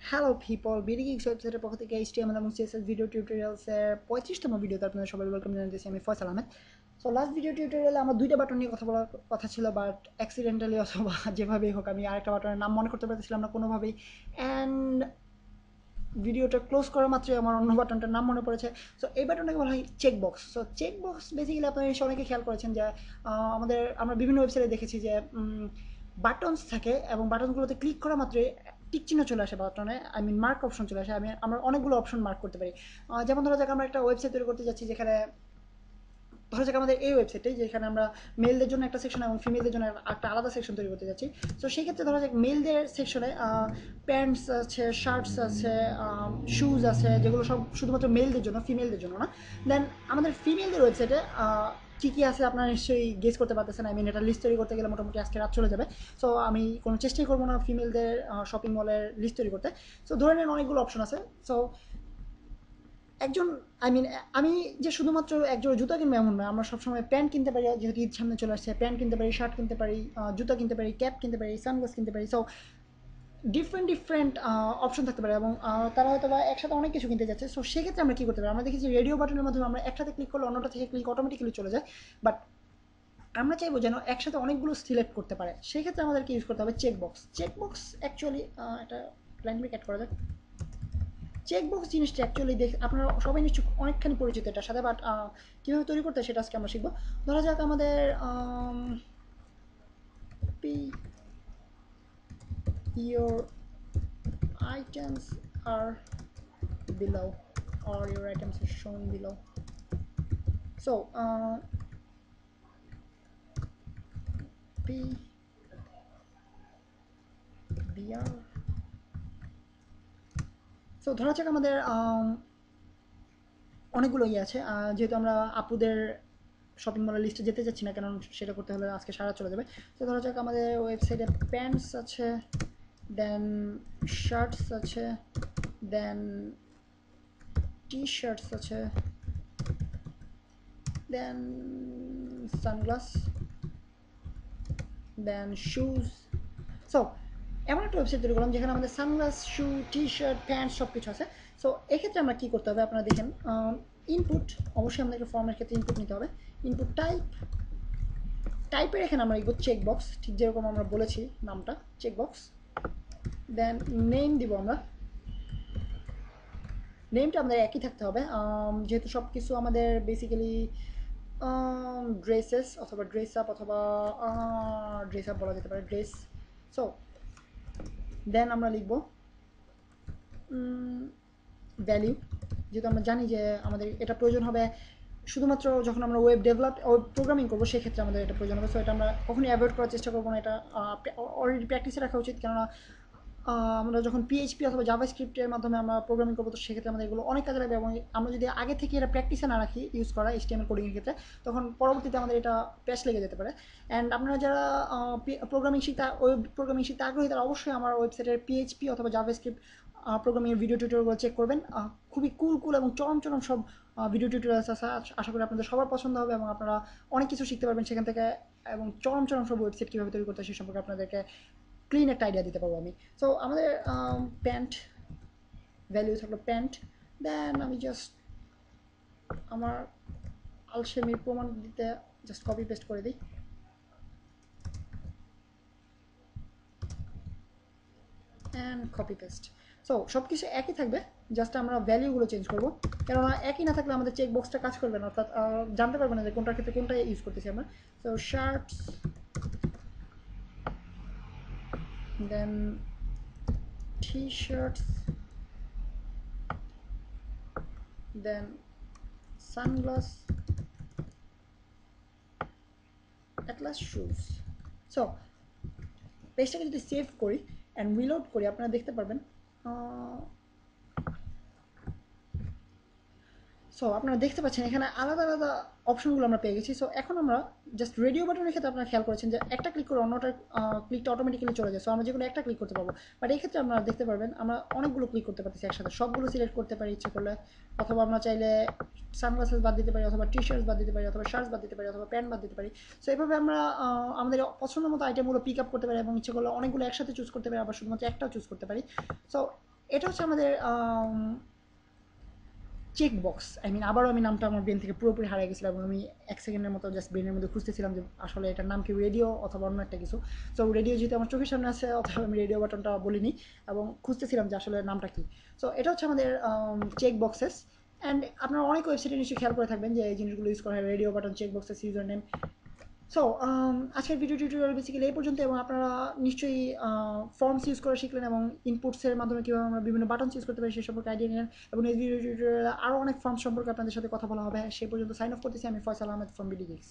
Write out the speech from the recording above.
Hello people, BD gigs ওয়েবসাইটের পক্ষ থেকে HTML এবং CSS ভিডিও টিউটোরিয়ালসের 35তম ভিডিওতে আপনাদের সবাই ওয়েলকাম জানাতেছি। আমি Faisal Ahmed. So last video টিউটোরিয়ালে আমার দুইটা বাটন নিয়ে কথা বলার কথা ছিল, বাট অ্যাক্সিডেন্টালি অথবা যেভাবেই হোক আমি আরেকটা বাটনের নাম মনে করতে পারতেছিলাম না কোনোভাবেই। অ্যান্ড ভিডিওটা ক্লোজ করা মাত্রই আমার অন্য বাটনটার নাম মনে পড়েছে। সো এই বাটনটাকে বলা হয় চেকবক্স। সো চেকবক্স বেসিক্যালি আপনারা এসে অনেকে খেয়াল করেছেন যে আমরা বিভিন্ন ওয়েবসাইটে দেখেছি যে বাটনস থাকে এবং বাটনগুলোতে ক্লিক করা মাত্রই টিক চিহ্ন চলে আসে বাটনে, আই মিন মার্ক অপশন চলে আসে। আমরা অনেকগুলো অপশন মার্ক করতে পারি। যেমন ধরা যাক আমরা একটা ওয়েবসাইট তৈরি করতে যাচ্ছি, যেখানে ধরা যাক আমাদের এই ওয়েবসাইটে যেখানে আমরা মেলদের জন্য একটা সেকশন এবং ফিমেলদের জন্য একটা আলাদা সেকশন তৈরি করতে যাচ্ছি। তো সেই ক্ষেত্রে ধরা যাক মেলদের সেকশনে প্যান্টস আছে, শার্টস আছে, শুজ আছে, যেগুলো সব শুধুমাত্র মেলদের জন্য, ফিমেলদের জন্য না। দেন আমাদের ফিমেলদের ওয়েবসাইটে কী কী আছে আপনারা নিশ্চয়ই গেস করতে পারতেছেন। আই মিন এটা লিস্ট তৈরি করতে গেলে মোটামুটি আজকে রাত চলে যাবে। সো আমি কোনো চেষ্টাই করবো না ফিমেলদের শপিং মলের লিস্ট তৈরি করতে। সো ধরে নেন অনেকগুলো অপশন আছে। সো একজন, আই মিন আমি যে শুধুমাত্র একজোড়া জুতা কিনবো এমন না, আমরা সবসময় প্যান্ট কিনতে পারি, যেহেতু ঈদ সামনে চলে আসছে প্যান্ট কিনতে পারি, শার্ট কিনতে পারি, জুতা কিনতে পারি, ক্যাপ কিনতে পারি, সানগ্লাস কিনতে পারি। সো ডিফারেন্ট ডিফারেন্ট অপশন থাকতে পারে এবং তারা হয়তো বা একসাথে অনেক কিছু কিনতে যাচ্ছে। সো সেক্ষেত্রে আমরা কী করতে পারি, আমরা দেখেছি রেডিও বাটনের মাধ্যমে আমরা একসাথে ক্লিক করলে অন্যটা থেকে ক্লিক অটোমেটিক্যালি চলে যায়। বাট আমরা চাইবো যেন একসাথে অনেকগুলো সিলেক্ট করতে পারে, সেক্ষেত্রে আমাদেরকে ইউজ করতে হবে চেকবক্স। চেকবক্স অ্যাকচুয়ালি একটা লাইন ব্রেক অ্যাড করা যায়। চেকবক্স জিনিসটা অ্যাকচুয়ালি আপনারা সবাই নিশ্চয়ই অনেকখানি পরিচিত এটার সাথে, বাট কীভাবে তৈরি করতে হয় সেটা আজকে আমরা শিখবো। ধরা যাক আমাদের your items are below, or your items are shown below. So p br, so ধরা যাক আমাদের অনেকগুলো ইয়ে আছে, যেহেতু আমরা আপুদের শপিং মলের লিস্টে যেতে চাচ্ছি না, কারণ সেটা করতে হলে আজকে সারা চলে যাবে। তো ধরা যাক আমাদের ওয়েবসাইটে প্যান্টস আছে, দেন শার্টস আছে, দেন টি শার্টস আছে, দেন সানগ্লাস, দেন শুজ। সো এমন একটা ওয়েবসাইট তৈরি করলাম যেখানে আমাদের সানগ্লাস, শু, টি শার্ট, প্যান্ট সব কিছু আছে। সো এক্ষেত্রে আমরা কী করতে হবে আপনারা দেখেন, ইনপুট অবশ্যই আমাদেরকে ফর্মের ক্ষেত্রে ইনপুট নিতে হবে। ইনপুট টাইপের এখানে আমরা লিখব চেকবক্স, ঠিক যেরকম আমরা বলেছি নামটা চেকবক্স। দেন নেম দিব আমরা, নেমটা আমাদের একই থাকতে হবে, যেহেতু সব কিছু আমাদের বেসিক্যালি ড্রেসেস অথবা ড্রেস আপ অথবা ড্রেস আপ বলা যেতে পারে, ড্রেস। সো দেন আমরা লিখব ভ্যালিউ, যেহেতু আমরা জানি যে আমাদের এটা প্রয়োজন হবে শুধুমাত্র যখন আমরা ওয়েব প্রোগ্রামিং করবো, সেক্ষেত্রে আমাদের এটা প্রয়োজন হবে। সো এটা আমরা কখনই অ্যাভয়েড করার চেষ্টা করবো না, এটা অলরেডি প্র্যাকটিসে রাখা উচিত। কেননা আমরা যখন পিএইচপি অথবা জাভা স্ক্রিপ্টের মাধ্যমে আমরা প্রোগ্রামিং করবো, তো সেক্ষেত্রে আমাদের এগুলো অনেক কাজে লাগবে। এবং আমরা যদি আগে থেকে এটা প্র্যাকটিসে না রাখি ইউজ করা HTML কোডিংয়ের ক্ষেত্রে, তখন পরবর্তীতে আমাদের এটা প্যাচ লেগে যেতে পারে। অ্যান্ড আপনারা যারা ওয়েব প্রোগ্রামিং শিখতে আগ্রহী, তারা অবশ্যই আমার ওয়েবসাইটের পিএইচপি অথবা জাভা স্ক্রিপ্ট প্রোগ্রামিংয়ের ভিডিও টিউটোরিয়ালগুলো চেক করবেন। খুবই কুল এবং চরম চরম সব ভিডিও টিউটোরিয়ালস আছে। আশা করি আপনাদের সবার পছন্দ হবে এবং আপনারা অনেক কিছু শিখতে পারবেন সেখান থেকে। এবং চরম চরম সব ওয়েবসাইট কীভাবে তৈরি করতে হয় সে সম্পর্কে আপনাদেরকে ক্লিন একটা আইডিয়া দিতে পারবো আমি। সো আমাদের প্যান্ট ভ্যালু থাকলো প্যান্ট। দেন আমি জাস্ট আমার আলসেমির প্রমাণ দিতে জাস্ট কপি পেস্ট করে দিই। And copy paste. সো সব কিছু একই থাকবে, জাস্ট আমরা ভ্যালিউগুলো চেঞ্জ করবো। কেননা একই না থাকলে আমাদের চেক বক্সটা কাজ করবে না, অর্থাৎ জানতে পারবে না যে কোনটার ক্ষেত্রে কোনটা ইউজ করতেছি আমরা। So shirts, then T shirts, then sunglasses, at last shoes. So পেজটাকে যদি সেভ করি অ্যান্ড রিলোড করি, আপনারা দেখতে পারবেন সো আপনারা দেখতে পাচ্ছেন এখানে আলাদা আলাদা অপশনগুলো আমরা পেয়ে গেছি। সো এখন আমরা জাস্ট রেডিও বাটনের ক্ষেত্রে আপনারা খেয়াল করেছেন যে একটা ক্লিক করে অন্যটা ক্লিকটা অটোমেটিক্যালি চলে যায়। সো আমরা যেগুলো একটা ক্লিক করতে পারবো, বাট এই ক্ষেত্রে আপনারা দেখতে পারবেন আমরা অনেকগুলো ক্লিক করতে পারতেছি একসাথে, সবগুলো সিলেক্ট করতে পারি ইচ্ছে করলে। অথবা আমরা চাইলে সানগ্লাসেস বাদ দিতে পারি, অথবা টি শার্টস বাদ দিতে পারি, অথবা শার্টস বাদ দিতে পারি, অথবা প্যান্ট বাদ দিতে পারি। সো এইভাবে আমরা আমাদের পছন্দ মতো আইটেমগুলো পিক আপ করতে পারি এবং ইচ্ছে করলে অনেকগুলো একসাথে চুজ করতে পারি, আবার শুধুমাত্র একটাও চুজ করতে পারি। সো এটা হচ্ছে আমাদের চেক বক্স। আবারও আমি নামটা আমার ব্রেন থেকে পুরোপুরি হারিয়ে গেছিলাম এবং আমি 1 সেকেন্ডের মতো জাস্ট ব্রেনের মধ্যে খুঁজতেছিলাম যে আসলে এটার নাম কি, রেডিও অথবা অন্য একটা কিছু। সো রেডিও যেহেতু আমার চোখের সামনে আছে, অথবা আমি রেডিও বাটনটা বলিনি এবং খুঁজতেছিলাম যে আসলে নামটা কি। সো এটা হচ্ছে আমাদের চেক বক্সেস। অ্যান্ড আপনারা অনেক ওয়েবসাইটে নিশ্চয়ই খেয়াল করে থাকবেন যে এই জিনিসগুলো ইউজ করা হয়, radio button, check boxes, user name. So আজকের ভিডিও টিউটোরিয়াল বেসিক্যালি এই পর্যন্ত, এবং আপনারা নিশ্চয়ই ফর্মস ইউজ করা শিখলেন এবং ইনপুটসের মাধ্যমে কীভাবে আমরা বিভিন্ন বাটন ইউজ করতে পারি সে সম্পর্কে আইডিয়া নিলেন। এবং এই ভিডিও টিউটোরিয়ালে আরও অনেক ফর্ম সম্পর্কে আপনাদের সাথে কথা বলা হবে। সেই পর্যন্ত সাইন অফ করতেছি আমি, Faisal Ahmed from BD gigs.